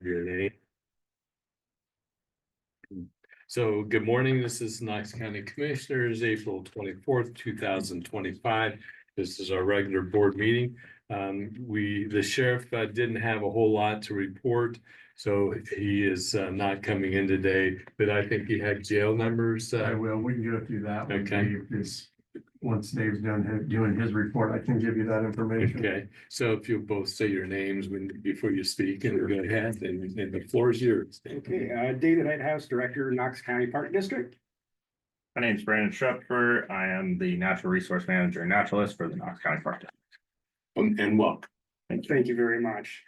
Your name. So good morning. This is Knox County Commissioners, April 24th, 2025. This is our regular board meeting. The sheriff didn't have a whole lot to report, so he is not coming in today, but I think he had jail numbers. I will. We can go through that. When Okay. Once Dave's done doing his report, I can give you that information. Okay, so if you'll both say your names before you speak, and go ahead, and the floor is yours. Okay, David Lighthouse, Director, Knox County Park District. My name is Brandon Schupfer. I am the Natural Resource Manager and Naturalist for the Knox County Park District. And welcome. Thank you very much.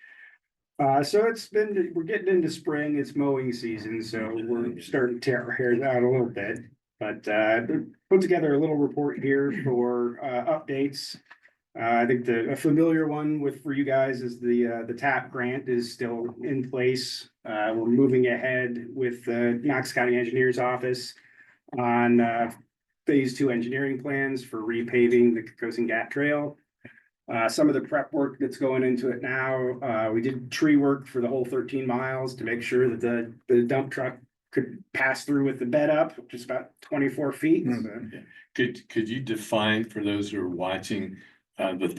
So we're getting into spring, it's mowing season, so we're starting to tear our hairs out a little bit. But put together a little report here for updates. I think a familiar one for you guys is the TAP grant is still in place. We're moving ahead with the Knox County Engineers Office on phase 2 engineering plans for repaving the Cocosin Gap Trail. Some of the prep work that's going into it now, we did tree work for the whole 13 miles to make sure that the dump truck could pass through with the bed up, which is about 24 feet. Could you define for those who are watching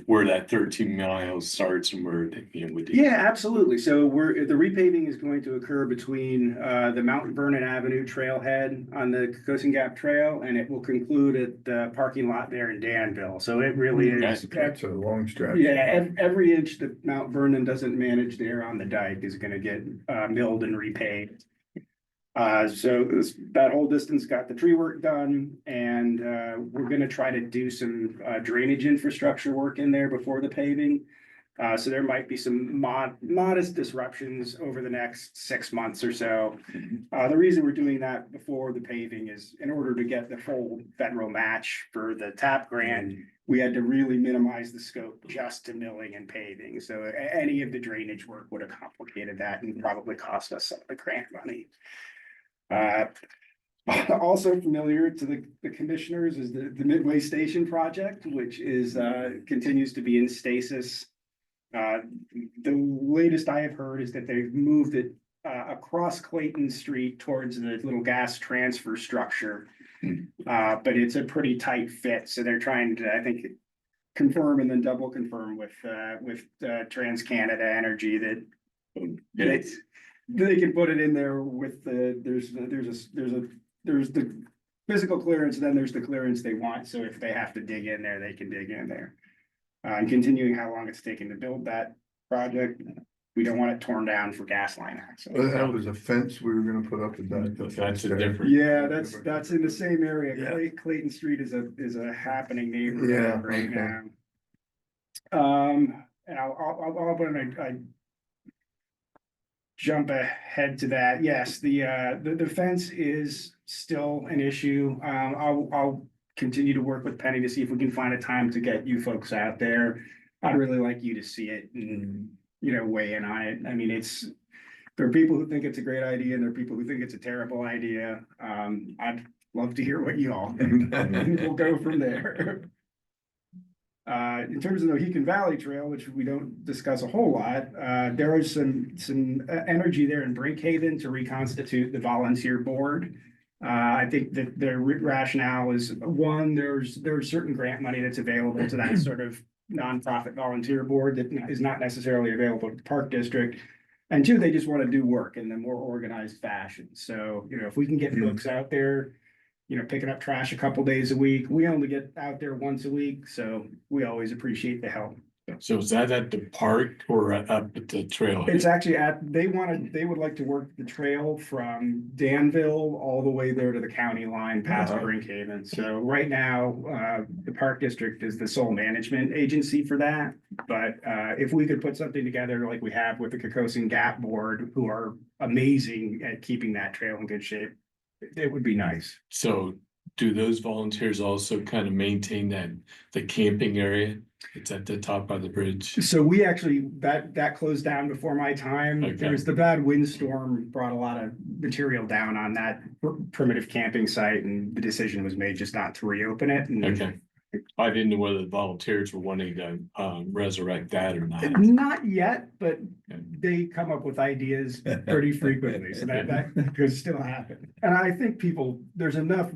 where that 13 miles starts and where it would? Yeah, absolutely. So the repaving is going to occur between the Mount Vernon Avenue trailhead on the Cocosin Gap Trail, and it will conclude at the parking lot there in Danville. So it really is. That's a long stretch. Yeah, every inch that Mount Vernon doesn't manage there on the dike is going to get milled and repaved. So that whole distance got the tree work done, and we're gonna try to do some drainage infrastructure work in there before the paving. So there might be some modest disruptions over the next 6 months or so. The reason we're doing that before the paving is in order to get the full federal match for the TAP grant, we had to really minimize the scope just to milling and paving. So any of the drainage work would have complicated that and probably cost us some of the grant money. Also familiar to the commissioners is the Midway Station project, which is continues to be in stasis. The latest I have heard is that they've moved it across Clayton Street towards the little gas transfer structure. But it's a pretty tight fit, so they're trying to, I think, confirm and then double confirm with TransCanada Energy that they can put it in there with there's the physical clearance, then there's the clearance they want. So if they have to dig in there, they can dig in there. And continuing how long it's taken to build that project, we don't want it torn down for gas line access. That was a fence we were gonna put up at that. That's a different. Yeah, that's in the same area. Yeah. Clayton Street is a happening neighborhood right now. And I jump ahead to that. Yes, the fence is still an issue. I'll continue to work with Penny to see if we can find a time to get you folks out there. I'd really like you to see it and, weigh in on it. I mean, there are people who think it's a great idea and there are people who think it's a terrible idea. I'd love to hear what you all think. And we'll go from there. In terms of the Mohican Valley Trail, which we don't discuss a whole lot, there is some energy there in Brinkhaven to reconstitute the volunteer board. I think that the rationale is, one, there's certain grant money that's available to that sort of nonprofit volunteer board that is not necessarily available to the park district. And two, they just want to do work in a more organized fashion. So, if we can get folks out there, picking up trash a couple days a week. We only get out there once a week, so we always appreciate the help. So is that at the park or up at the trail? It's actually they would like to work the trail from Danville all the way there to the county line past Brinkhaven. So right now, the park district is the sole management agency for that. But if we could put something together like we have with the Cocosin Gap Board, who are amazing at keeping that trail in good shape, it would be nice. So do those volunteers also kind of maintain the camping area? It's at the top of the bridge. So we actually, that closed down before my time. Okay. There was the bad windstorm brought a lot of material down on that primitive camping site, and the decision was made just not to reopen it. And Okay. I didn't know whether the volunteers were wanting to resurrect that or not. Not yet, but they come up with ideas pretty frequently, so that could still happen. And I think there's enough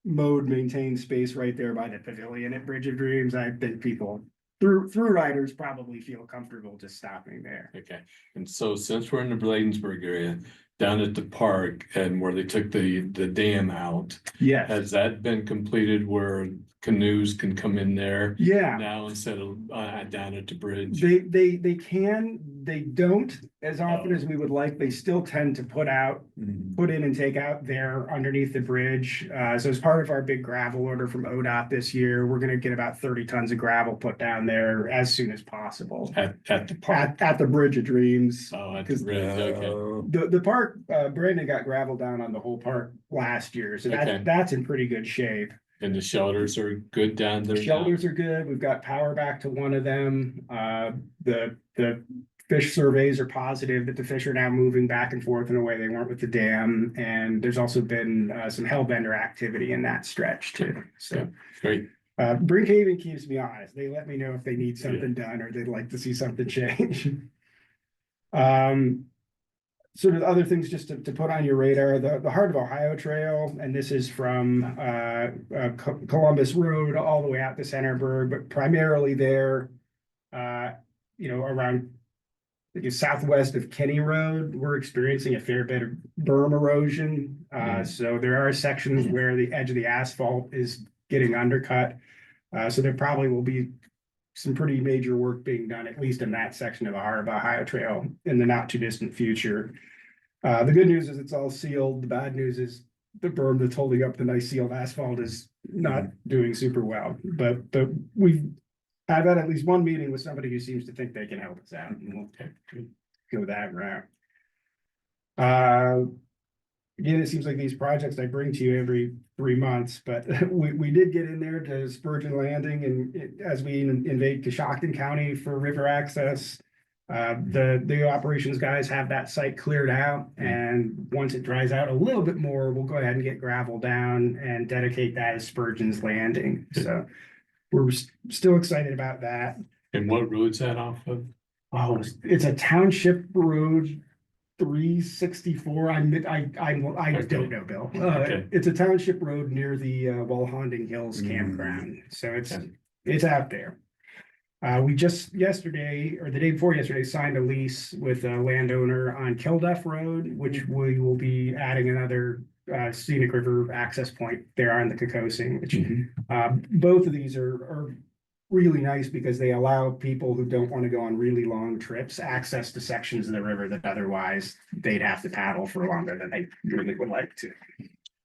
mode maintained space right there by the pavilion at Bridge of Dreams. I think people through riders probably feel comfortable just stopping there. Okay, and so since we're in the Bladensburg area, down at the park and where they took the dam out, Yes, has that been completed where canoes can come in there yeah. now instead of down at the bridge? They don't as often as we would like. They still tend to put in and take out there underneath the bridge. So as part of our big gravel order from ODOT this year, we're gonna get about 30 tons of gravel put down there as soon as possible. At the park? At the Bridge of Dreams. Oh, at the bridge, okay. The park, Brandon got gravel down on the whole park last year, so Okay. that's in pretty good shape. And the shelters are good down there now? Shelters are good. We've got power back to one of them. The fish surveys are positive that the fish are now moving back and forth in a way they weren't with the dam. And there's also been some hellbender activity in that stretch too. So Great. Brinkhaven keeps me honest. They let me know if they need something done or they'd like to see something change. Sort of other things just to put on your radar, the Heart of Ohio Trail, and this is from Columbus Road all the way out to Centerburg, but primarily there, around southwest of Kenny Road, we're experiencing a fair bit of berm erosion. So there are sections where the edge of the asphalt is getting undercut. So there probably will be some pretty major work being done, at least in that section of the Heart of Ohio Trail in the not too distant future. The good news is it's all sealed. The bad news is the berm that's holding up the nice sealed asphalt is not doing super well. But I've had at least one meeting with somebody who seems to think they can help us out, and we'll go that route. Again, it seems like these projects I bring to you every 3 months, but we did get in there to Spurgeon Landing, and as we invade Coshocton County for river access, the operations guys have that site cleared out, and once it dries out a little bit more, we'll go ahead and get gravel down and dedicate that as Spurgeon's Landing. So we're still excited about that. And what road's that off of? Oh, it's a township road. 364. I don't know, Bill. Okay. It's a township road near the Walhonding Hills campground. So it's out there. We just yesterday or the day before yesterday signed a lease with a landowner on Kilduff Road, which we will be adding another scenic river access point there on the Kokosing. Which both of these are really nice because they allow people who don't want to go on really long trips access to sections of the river that otherwise they'd have to paddle for longer than they really would like to.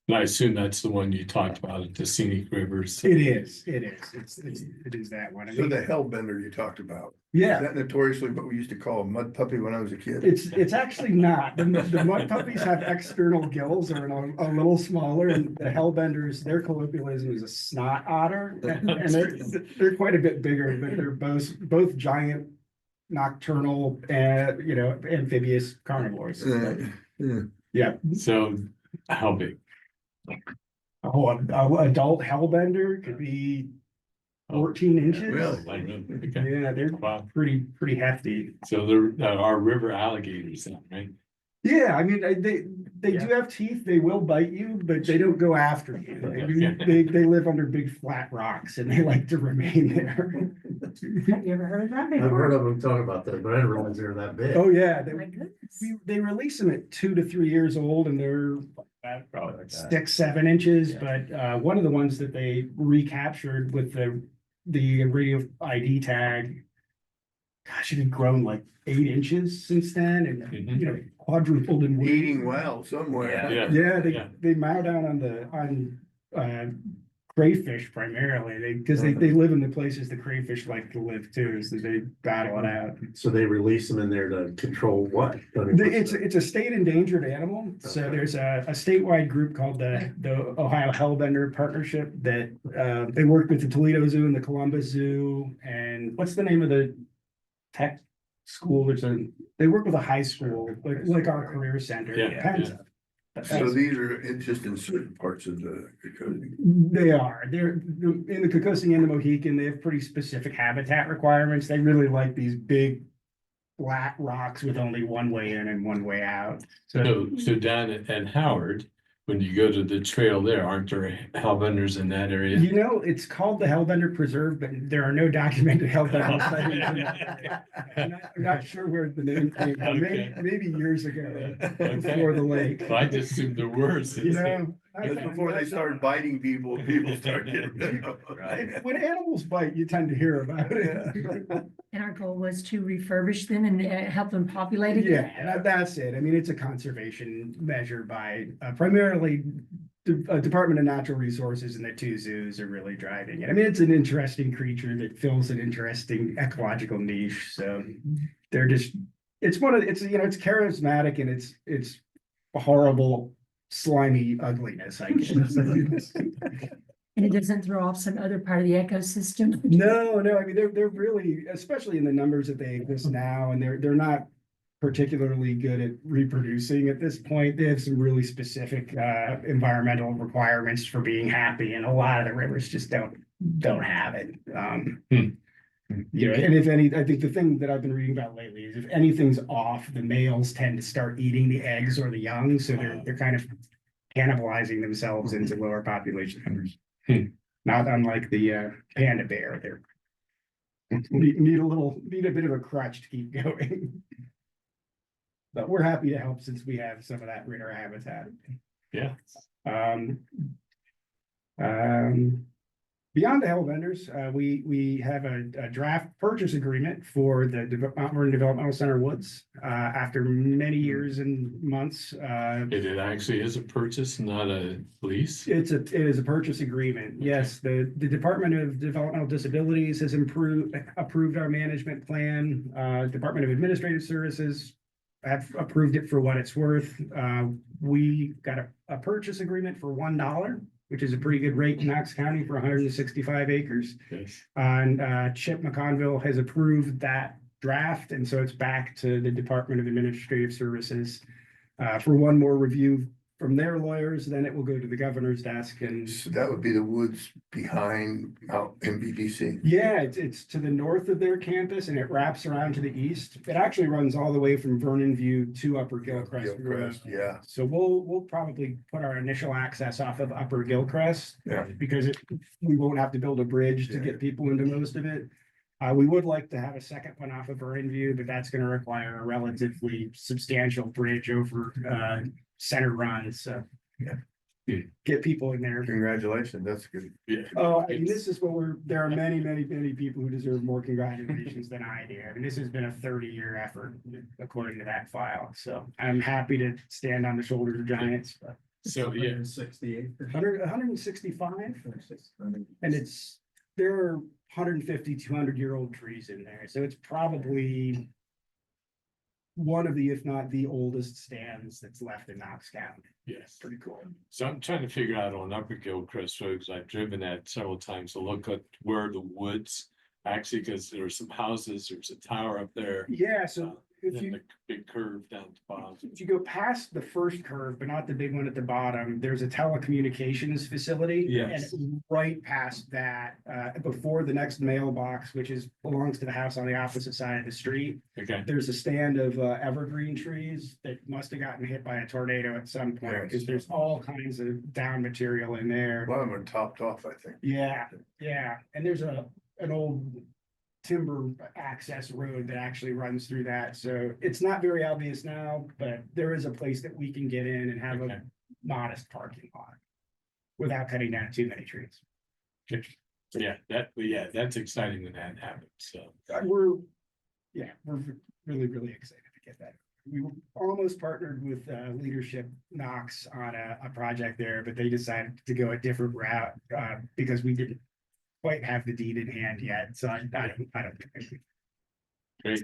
And I assume that's the one you talked about at the scenic rivers. It is. It is that one. So the hellbender you talked about, Yeah. is that notoriously what we used to call a mud puppy when I was a kid? It's actually not. The mud puppies have external gills or a little smaller, and the hellbenders, their colloquialism is a snot otter, and they're quite a bit bigger, but they're both giant nocturnal and amphibious carnivores. Yeah. So how big? Oh, an adult hellbender could be 14 inches. Really? Okay. Yeah, they're Wow. pretty hefty. So there are river alligators then, right? Yeah, I mean, they do have teeth. They will bite you, but they don't go after you. They live under big flat rocks and they like to remain there. Have you ever heard of that I've heard before? of them talk about that, but I didn't realize they were that big. Oh, yeah. My goodness. They release them at 2 to 3 years old and they're Probably like that. 6-7 inches, but one of the ones that they recaptured with the radio ID tag, gosh, it had grown like 8 inches since then, and quadrupled in weight. Eating well somewhere. Yeah. They mow down on crayfish primarily. Because they live in the places the crayfish like to live too, so they battle it out. So they release them in there to control what? It's a state endangered animal. So Okay. there's a statewide group called the Ohio Hellbender Partnership that they work with the Toledo Zoo and the Columbus Zoo. And what's the name of the tech school? They work with a high school, like our career center. Yeah, Penza. So these are just in certain parts of the code. They are, they're in the Kokosi and the Mohican, they have pretty specific habitat requirements. They really like these big flat rocks with only one way in and one way out. So down at Howard, when you go to the trail there, aren't there hellbenders in that area? You know, it's called the Hellbender Preserve, but there are no documented Hellbender sightings in that area. I'm not sure where the name came from, maybe years ago, before the lake. Well, I just assumed there were. You know. That's before they started biting people, people started getting rid of them. When animals bite, you tend to hear about it. And our goal was to refurbish them and help them populate again. Yeah, that's it. I mean, it's a conservation measure by primarily the Department of Natural Resources, and the two zoos are really driving it. I mean, it's an interesting creature that fills an interesting ecological niche. So they're just, it's it's charismatic, and it's a horrible, slimy ugliness, I guess. And it doesn't throw off some other part of the ecosystem. No, I mean, they're really, especially in the numbers that they exist now, and they're not particularly good at reproducing at this point. They have some really specific environmental requirements for being happy, and a lot of the rivers just don't have it. You know, and if any, I think the thing that I've been reading about lately is if anything's off, the males tend to start eating the eggs or the young, so they're kind of cannibalizing themselves into lower population numbers. Not unlike the panda bear, they need a bit of a crutch to keep going. But we're happy to help since we have some of that in our habitat. Yeah. Beyond the hellbenders, we have a draft purchase agreement for the Mount Vernon Developmental Center Woods. After many years and months, It actually is a purchase, not a lease. it is a purchase agreement. Yes, the Department of Developmental Disabilities has approved our management plan. Department of Administrative Services have approved it for what it's worth. We got a purchase agreement for $1, which is a pretty good rate in Knox County for 165 acres. Yes. And Chip McConville has approved that draft, and so it's back to the Department of Administrative Services for one more review from their lawyers. Then it will go to the governor's desk, and So that would be the woods behind Mount MVDC. yeah, it's to the north of their campus, and it wraps around to the east. It actually runs all the way from Vernon View to Upper Gilcrest Road. Gilcrest, yeah. So we'll probably put our initial access off of Upper Gilcrest. Yeah. Because we won't have to build a bridge to Yeah. get people into most of it. We would like to have a second one off of Vernon View, but that's gonna require a relatively substantial bridge over Center Run, so. Yeah. Get people in there. Congratulations, that's good. Yeah. Oh, I mean, this is what there are many people who deserve more congratulations than I do. I mean, this has been a 30-year effort, according to that file. So I'm happy to stand on the shoulders of giants, but So, yeah, 165, and there are 150, 200-year-old trees in there. So it's probably one of the, if not the oldest stands that's left in Knox County. yes. Pretty cool. So I'm trying to figure out on Upper Gilcrest Road, because I've driven that several times to look at where the woods, actually, because there are some houses, there's a tower up there. Yeah, so if Then you. the big curve down the bottom. If you go past the first curve, but not the big one at the bottom, there's a telecommunications facility. Yes. And right past that, before the next mailbox, which belongs to the house on the opposite side of the street, Okay, there's a stand of evergreen trees that must have gotten hit by a tornado at some point, because there's all kinds of down material in A there. lot of them are topped off, I think. Yeah, and there's an old timber access road that actually runs through that, so it's not very obvious now, but there is a place that we can get in and have Okay. a modest parking lot without cutting down too many trees. yeah, that's exciting when that happens, so. We're really excited to get that. We almost partnered with Leadership Knox on a project there, but they decided to go a different route because we didn't quite have the deed in hand yet, so I don't think. Great.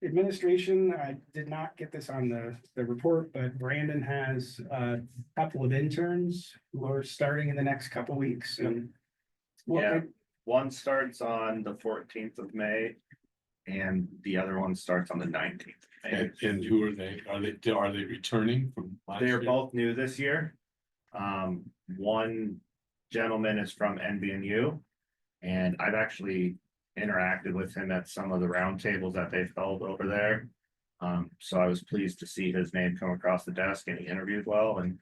Administration, I did not get this on the report, but Brandon has a couple of interns who are starting in the next couple weeks, and. Yeah. One starts on the 14th of May And the other one starts on the 19th. And who are they? Are they returning from last They're year? both new this year. One gentleman is from NBNU. And I've actually interacted with him at some of the roundtables that they've held over there. So I was pleased to see his name come across the desk and he interviewed well and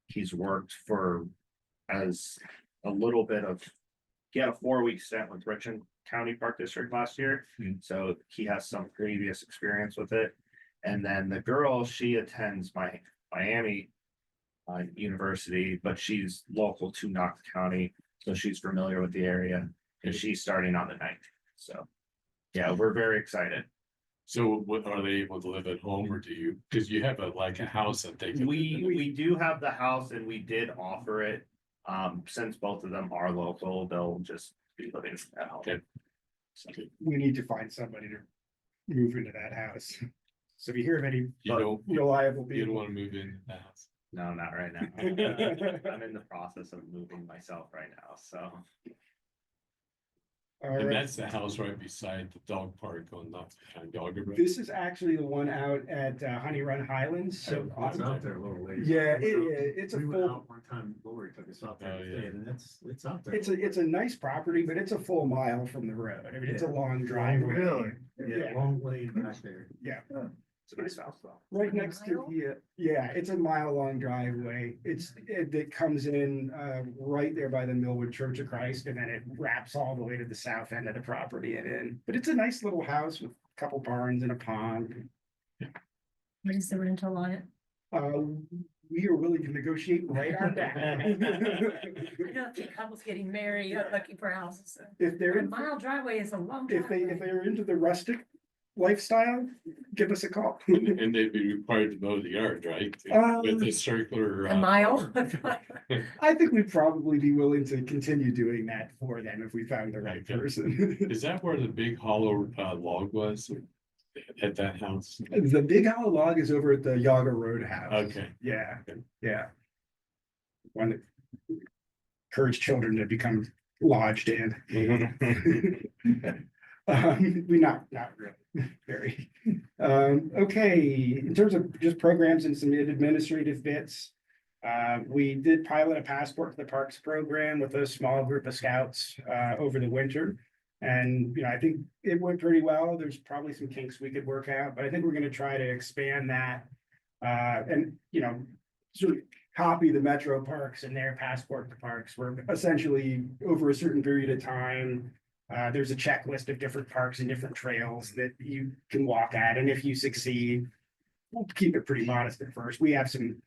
he's worked for as a little bit of, he had a 4-week stint with Richland County Park District last year. So he has some previous experience with it. And then the girl, she attends Miami University, but she's local to Knox County. So she's familiar with the area and she's starting on the 19th. So yeah, we're very excited. So what, are they able to live at home or do you, because you have a house that they can. We do have the house and we did offer it. Since both of them are local, they'll just be living at home. Okay. So, We need to find somebody to move into that house. So if you hear of any You don't, reliable you don't people, want to move into the house. no, not right now. I'm in the process of moving myself right now, so. all And right. that's the house right beside the dog park on Knox County Dog Road. This is actually the one out at Honey Run Highlands, so. It's out there a little ways. Yeah, it's a We went full, out one time, Lori took us out there, Oh, yeah. and it's out there. it's a nice property, but it's a full mile from the road. I mean, it's a long driveway. Really? Yeah, long way back there. Yeah, It's a nice house though. right next to, yeah, it's a mile-long driveway. It comes in right there by the Millwood Church of Christ, and then it wraps all the way to the south end of the property and in. But it's a nice little house with a couple barns and a pond. What is the rental on it? We are willing to negotiate right on that. I know a few couples getting married, looking for houses. If they're, A mile driveway is a long if driveway. they're into the rustic lifestyle, give us a call. And they'd be required to mow the yard, right? With the circular. A mile. I think we'd probably be willing to continue doing that for them if we found the right Okay. person. Is that where the big hollow log was at that house? The big hollow log is over at the Yaga Roadhouse. Okay. Yeah, yeah. One that encourage children to become lodged in. We not really, very. Okay, in terms of just programs and some administrative bits. We did pilot a Passport to the Parks program with a small group of scouts over the winter. And, I think it went pretty well. There's probably some kinks we could work out, but I think we're gonna try to expand that. And, sort of copy the metro parks and their Passport to Parks, where essentially over a certain period of time. There's a checklist of different parks and different trails that you can walk at, and if you succeed, we'll keep it pretty modest at first. We have some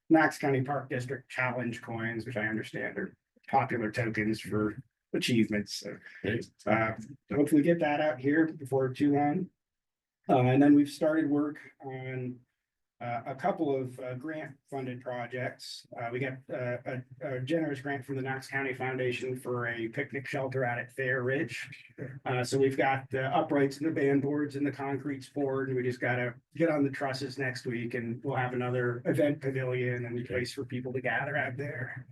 Knox County Park District Challenge coins, which I understand are popular tokens for achievements. So, Great. hopefully get that out here before too long. And then we've started work on a couple of grant funded projects. We got a generous grant from the Knox County Foundation for a picnic shelter out at Fair Ridge. So we've got the uprights and the band boards and the concrete's poured, and we just gotta get on the trusses next week, and we'll have another event pavilion and a place for people to gather out there.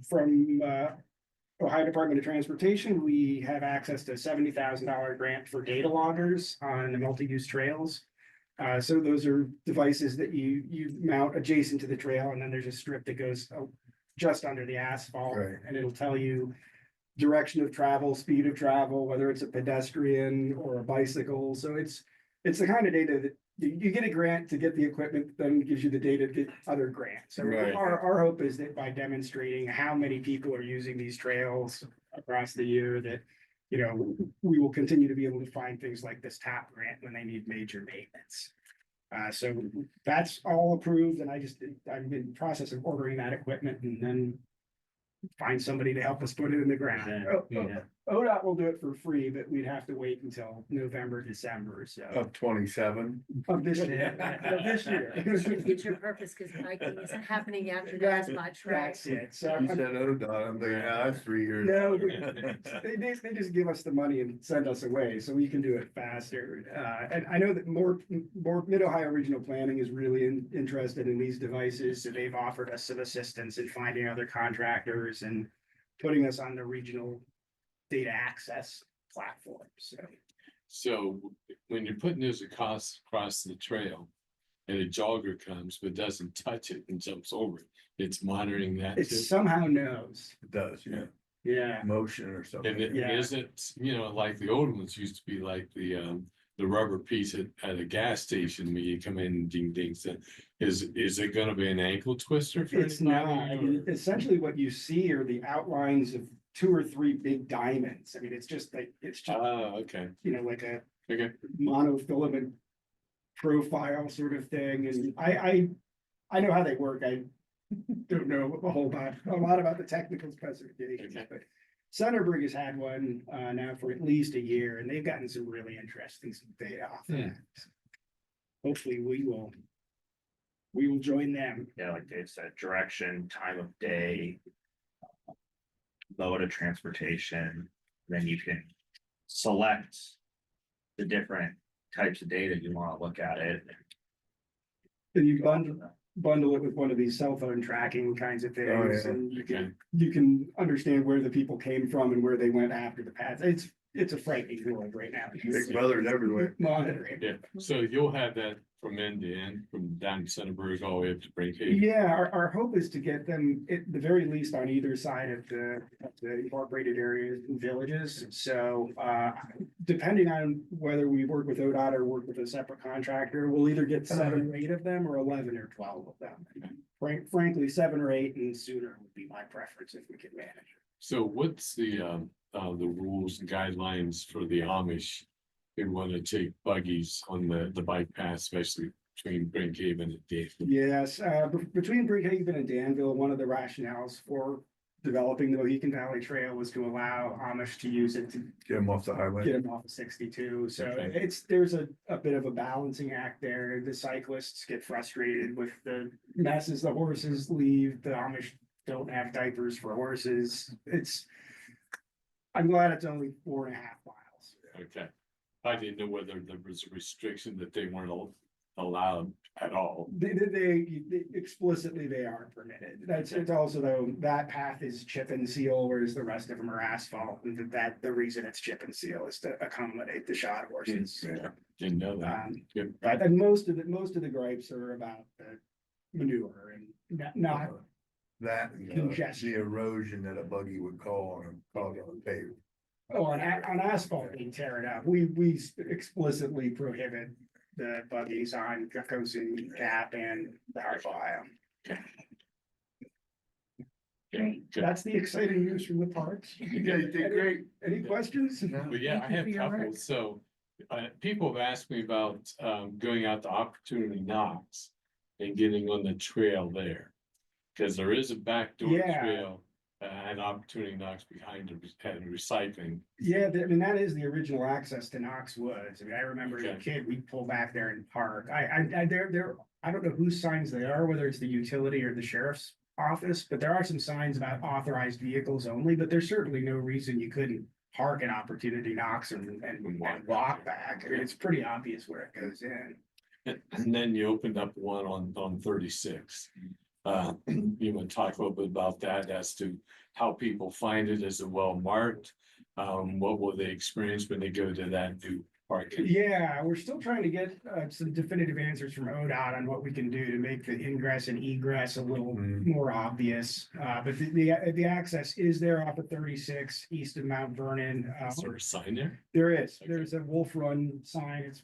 From Ohio Department of Transportation, we have access to a $70,000 grant for data loggers on the multi-use trails. So those are devices that you mount adjacent to the trail, and then there's a strip that goes just under the asphalt. Right. And it'll tell you direction of travel, speed of travel, whether it's a pedestrian or a bicycle. So it's the kind of data that you get a grant to get the equipment, then it gives you the data to get other grants. So Right. our hope is that by demonstrating how many people are using these trails across the year, that we will continue to be able to find things like this TAP grant when they need major maintenance. So that's all approved, and I'm in the process of ordering that equipment and then find somebody to help us put it in the ground. ODOT will do it for free, but we'd have to wait until November, December, so Of 27. of this year. Of this year. Future purpose, because hiking isn't happening after that much, right? That's it. So You said ODOT, I'm thinking, that's 3 years. No, they just give us the money and send us away, so we can do it faster. And I know that more Mid-Ohio Regional Planning is really interested in these devices, so they've offered us some assistance in finding other contractors and putting us on the regional data access platform, so. So when you're putting those across the trail and a jogger comes but doesn't touch it and jumps over it, it's monitoring that It too. somehow knows, It does, yeah, yeah. motion or something. And it Yeah. isn't, like the old ones used to be like the rubber piece at a gas station when you come in and ding ding. So is it gonna be an ankle twister for It's not, anybody? I mean, or- essentially what you see are the outlines of 2 or 3 big diamonds. I mean, it's just like, it's just, Okay, like a okay. monofilament profile sort of thing, and I know how they work. I don't know a lot about the technical specifications, Okay. but Centerburg has had one now for at least a year, and they've gotten some really interesting data off of Hmm. that. Hopefully we will join them. Yeah, like Dave said, direction, time of day. Mode of transportation, then you can select the different types of data you want to look at it. And you bundle it with one of these cell phone tracking kinds of things, Oh, yeah. and Okay. you can understand where the people came from and where they went after the paths. It's a frightening world right now. Big brothers everywhere. Monitoring. Yeah, so you'll have that from end to end, from down to Centerburg all the way up to Braintree. Yeah, our hope is to get them at the very least on either side of the incorporated areas and villages. So depending on whether we work with ODOT or work with a separate contractor, we'll either get 7 or 8 of them or 11 or 12 of them. Frankly, 7 or 8 and sooner would be my preference if we could manage it. So what's the rules and guidelines for the Amish who want to take buggies on the bike path, especially between Brainhaven and Danville? Yes, between Brookhaven and Danville, one of the rationales for developing the Mohican Valley Trail was to allow Amish to use it to Get them off the highway. get them off of 62. So Okay. there's a bit of a balancing act there. The cyclists get frustrated with the messes the horses leave. The Amish don't have diapers for horses. I'm glad it's only 4.5 miles. Okay, I didn't know whether there was a restriction that they weren't allowed at all. They explicitly, they are permitted. It's also though, that path is chip and seal, whereas the rest of them are asphalt. And that the reason it's chip and seal is to accommodate the shod horses. Yeah, didn't know that. Um, Good. But and most of the gripes are about the manure and not That, and, Congestion. the erosion that a buggy would cause on the pavement. oh, on asphalt, they tear it up. We explicitly prohibit the buggies on Dracosin Cap and the Harfile. Good. That's the exciting news from the parks. Yeah, you did great. Any questions? But yeah, I Thank you have for a your couple, work. so, people have asked me about, going out to Opportunity Knox and getting on the trail there. Cause there is a backdoor Yeah. trail, at Opportunity Knox behind the recycling. Yeah, I mean, that is the original access to Knox Woods. I mean, I remember as a Okay. kid, we'd pull back there and park. I don't know whose signs they are, whether it's the utility or the sheriff's office, but there are some signs about authorized vehicles only, but there's certainly no reason you couldn't park an Opportunity Knox and walk back. I mean, it's pretty obvious where it goes in. And then you opened up one on 36. You want to talk a little bit about that as to how people find it? Is it well marked? What will they experience when they go to that new parking? Yeah, we're still trying to get some definitive answers from ODOT on what we can do to make the ingress and egress a little more obvious. But the access is there off of 36 east of Mount Vernon. Is there a sign there? There is, Okay. there's a Wolf Run sign. It's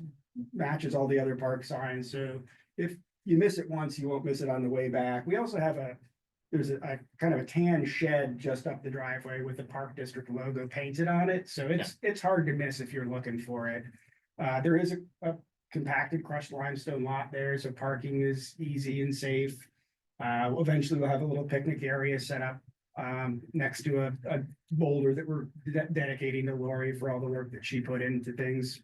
matches all the other park signs. So if you miss it once, you won't miss it on the way back. We also have there's a kind of a tan shed just up the driveway with the Park District logo painted on it. So it's hard to miss if you're looking for it. There is a compacted crushed limestone lot there, so parking is easy and safe. Eventually we'll have a little picnic area set up next to a boulder that we're dedicating to Lori for all the work that she put into things.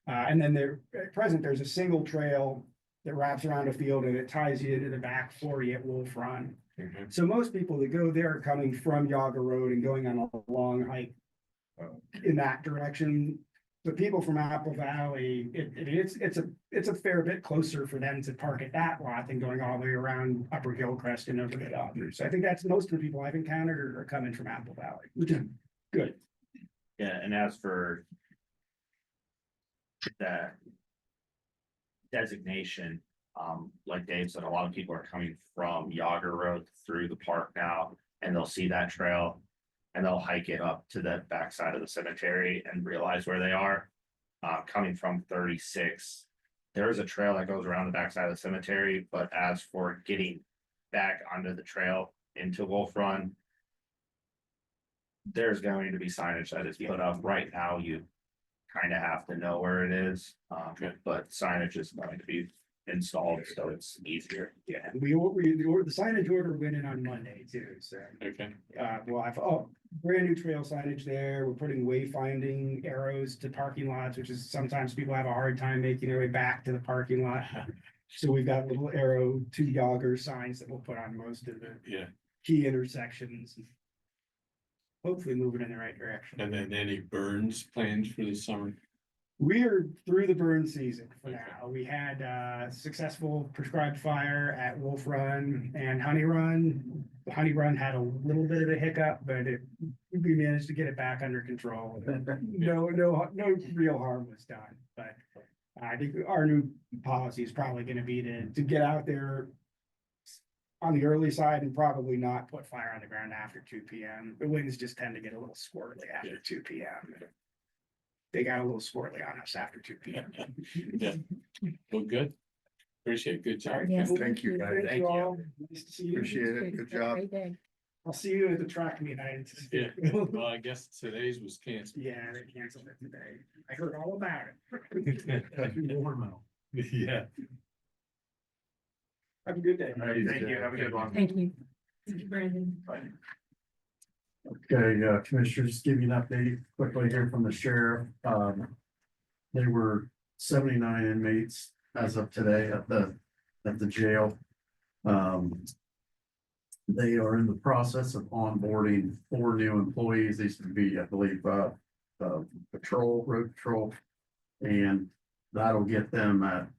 And then at present, there's a single trail that wraps around a field and it ties you into the back 40 at Wolf Run. Mhm. So most people that go there are coming from Yaga Road and going on a long hike in that direction. The people from Apple Valley, it's a fair bit closer for them to park at that lot than going all the way around Upper Hillcrest and over the Dodgers. So I think that's most of the people I've encountered are coming from Apple Valley, which is good. Yeah, and as for the designation, like Dave said, a lot of people are coming from Yager Road through the park now, and they'll see that trail. And they'll hike it up to the backside of the cemetery and realize where they are. Coming from 36, there is a trail that goes around the backside of the cemetery, but as for getting back onto the trail into Wolf Run, there's going to be signage that is put up right now. You kind of have to know where it is, but signage is going to be installed, so it's easier. Yeah, the signage order went in on Monday too, so. Okay, We'll have, brand new trail signage there. We're putting wayfinding arrows to parking lots, which is sometimes people have a hard time making their way back to the parking lot. So we've got little arrow to Yager signs that we'll put on most of the yeah, key intersections. Hopefully moving in the right direction. and then any burns plans for the summer? We are through the burn season for Okay. now. We had successful prescribed fire at Wolf Run and Honey Run. The Honey Run had a little bit of a hiccup, but we managed to get it back under control. No real harm was done, but I think our new policy is probably gonna be to get out there on the early side and probably not put fire on the ground after 2 p.m. The winds just tend to get a little squirrely after 2 p.m. They got a little squirrely on us after 2 p.m. Yeah, well, good. Appreciate it. Good job. Yes. Thank you, guys. Thank you all. Nice to see you. Appreciate it. Good job. Great day. I'll see you at the track meet. Yeah, well, I guess today's was canceled. Yeah, they canceled it today. I heard all about it. Yeah. Have a good day. Thank you. Have a good one. Thank you. Thank you, Brandon. Okay, Commissioners, just give you an update quickly here from the sheriff. They were 79 inmates as of today at the jail. They are in the process of onboarding 4 new employees. These would be, I believe, road patrol. And that'll get them at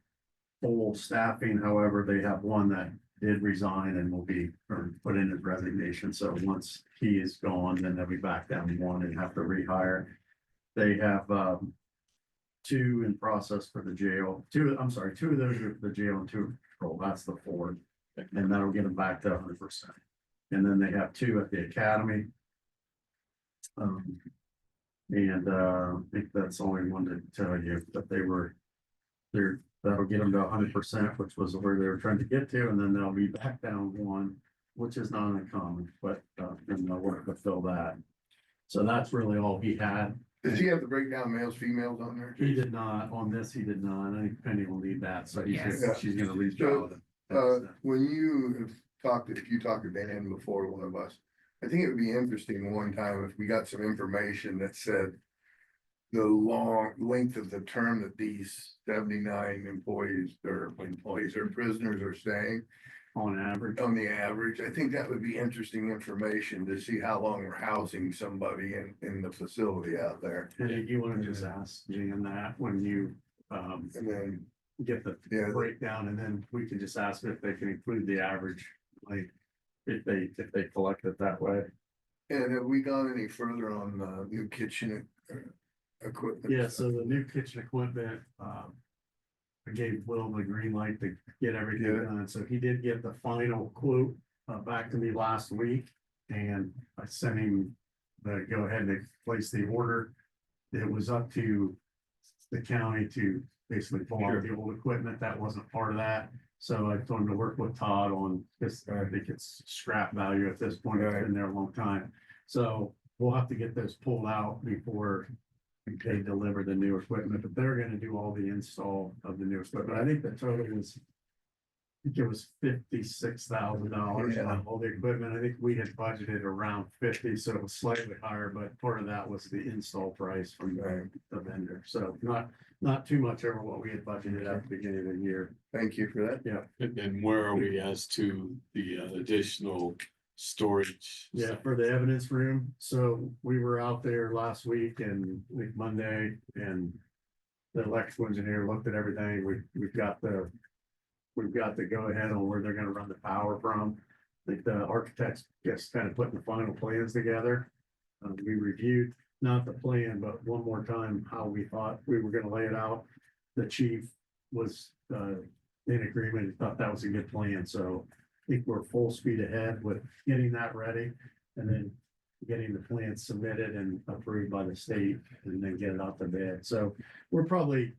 full staffing. However, they have one that did resign and will be, or put in his resignation. So once he is gone, then they'll be back down to 1 and have to rehire. They have 2 in process for the jail. 2 of those are for the jail and 2 patrol. That's the 4. And that'll get them back to 100%. And then they have 2 at the academy. I think that's the only one to tell you that that'll get them to 100%, which was where they were trying to get to, and then they'll be back down 1, which is not uncommon, but then they'll work to fill that. So that's really all he had. Does he have the breakdown males, females on there? He did not, on this, he did not. I think Penny will need that, so Yes. she's gonna reach out. When you have talked, if you talked to Dan before, one of us, I think it would be interesting one time if we got some information that said the long length of the term that these 79 employees or prisoners are staying On average. on the average. I think that would be interesting information to see how long we're housing somebody in the facility out there. And you wanna just ask Jan that when you And then, get the yeah, breakdown, and then we can just ask if they can include the average, like, if they collect it that way. and have we gone any further on the new kitchen equipment? Yeah, so the new kitchen equipment, I gave Will the green light to get everything Yeah. done, so he did get the final quote back to me last week. And I sent him the go ahead to place the order. It was up to the county to basically pull out the old equipment that wasn't part of that. So I told him to work with Todd on this. I think it's scrap value at this point. It's been there a long time. So we'll have to get those pulled out before they deliver the new equipment, but they're gonna do all the install of the new equipment. I think the total was, I think it was $56,000 Yeah. on all the equipment. I think we had budgeted around 50, so it was slightly higher, but part of that was the install price from the vendor. So not too much over what we had budgeted at the beginning of the year. Thank you for that. And then where are we as to the additional storage? Yeah, for the evidence room. So we were out there last week and like Monday, and the electrical engineer looked at everything. We've got the go ahead on where they're gonna run the power from. I think the architects just kind of putting the final plans together. We reviewed not the plan, but one more time, how we thought we were gonna lay it out. The chief was, in agreement, he thought that was a good plan, so I think we're full speed ahead with getting that ready. And then getting the plan submitted and approved by the state and then get it out to bid. So we're probably,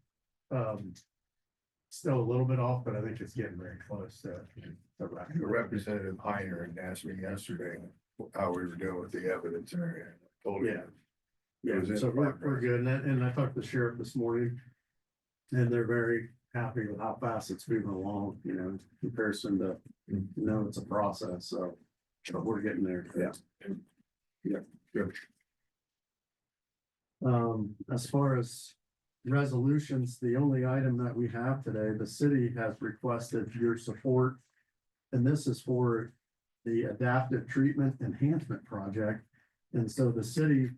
still a little bit off, but I think it's getting very close to. Representative Heiner had asked me yesterday how we were doing with the evidence area. Told Yeah. him Yeah, It was in so we're progress. good. And I talked to the sheriff this morning. And they're very happy with how fast it's moving along, you know, in comparison to, it's a process, so. But we're getting there. Yeah. Yeah. Good. As far as resolutions, the only item that we have today, the city has requested your support. And this is for the adaptive treatment enhancement project. And so the city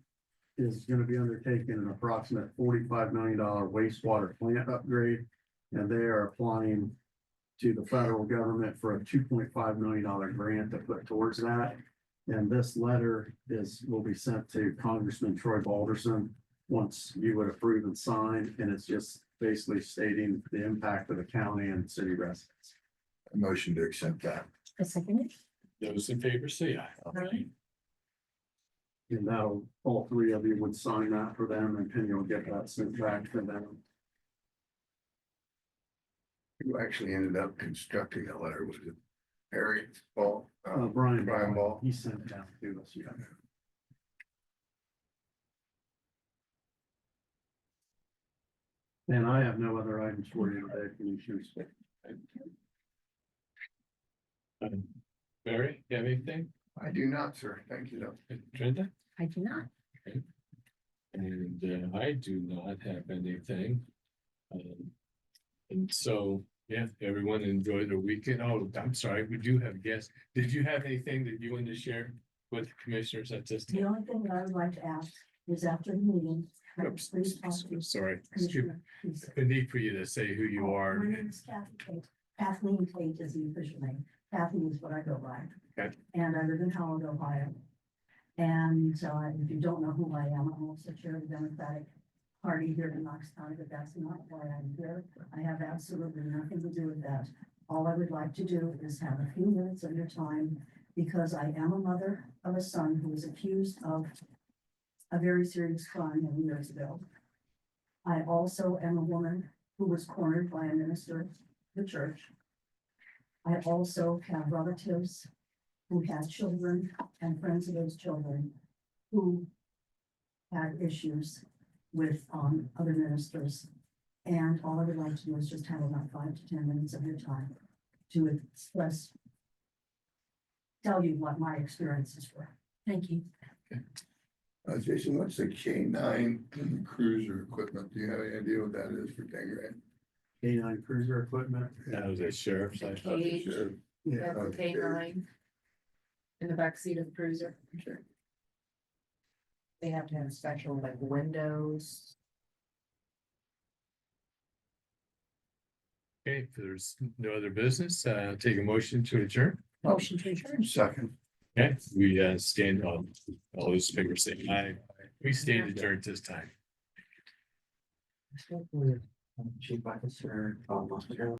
is gonna be undertaking an approximate $45 million wastewater plant upgrade. And they are applying to the federal government for a $2.5 million grant to put towards that. And this letter will be sent to Congressman Troy Balderson once you would approve and sign, and it's just basically stating the impact of the county and city residents. a motion to accept that. A second. Those in favor say aye. Aye. And that'll, all three of you would sign that for them, and Penny will get that sent back to them. Who actually ended up constructing the letter? Was it Harry Ball? Brian Brian Ball, Ball. he sent it down to us, yeah. And I have no other items for you today, commissioners. Barry, you have anything? I do not, sir. Thank you, though. Trenda? I do not. And I do not have anything. And so, yeah, everyone enjoy their weekend. Oh, I'm sorry, we do have guests. Did you have anything that you wanted to share with commissioners at this The time? only thing that I would like to ask is after the meeting. Oops, Please talk to sorry, excuse me. Commissioner. Please. The need for you to say who you are. My name is Kathy Tate. Kathleen Tate is the official name. Kathy is what I go by. Okay. And I live in Howard, Ohio. And if you don't know who I am, I'm also chair of the Democratic Party here in Knox County, but that's not why I'm here. I have absolutely nothing to do with that. All I would like to do is have a few minutes of your time because I am a mother of a son who was accused of a very serious crime many years ago. I also am a woman who was cornered by a minister of the church. I also have relatives who had children and friends of those children who had issues with other ministers. And all I would like to do is just have about 5 to 10 minutes of your time to tell you what my experiences were. Thank you. Jason, what's the K9 cruiser equipment? Do you have any idea what that is for 10 grand? K9 cruiser equipment. That was a sheriff's. I thought. Cage, Sure. Yeah. that's a K9 in the backseat of the cruiser. Okay. They have to have special like windows. Okay, if there's no other business, take a motion to adjourn. Motion to adjourn. Second. Okay, we stand on all those fingers saying aye. We stand adjourned this time. Chief Officer,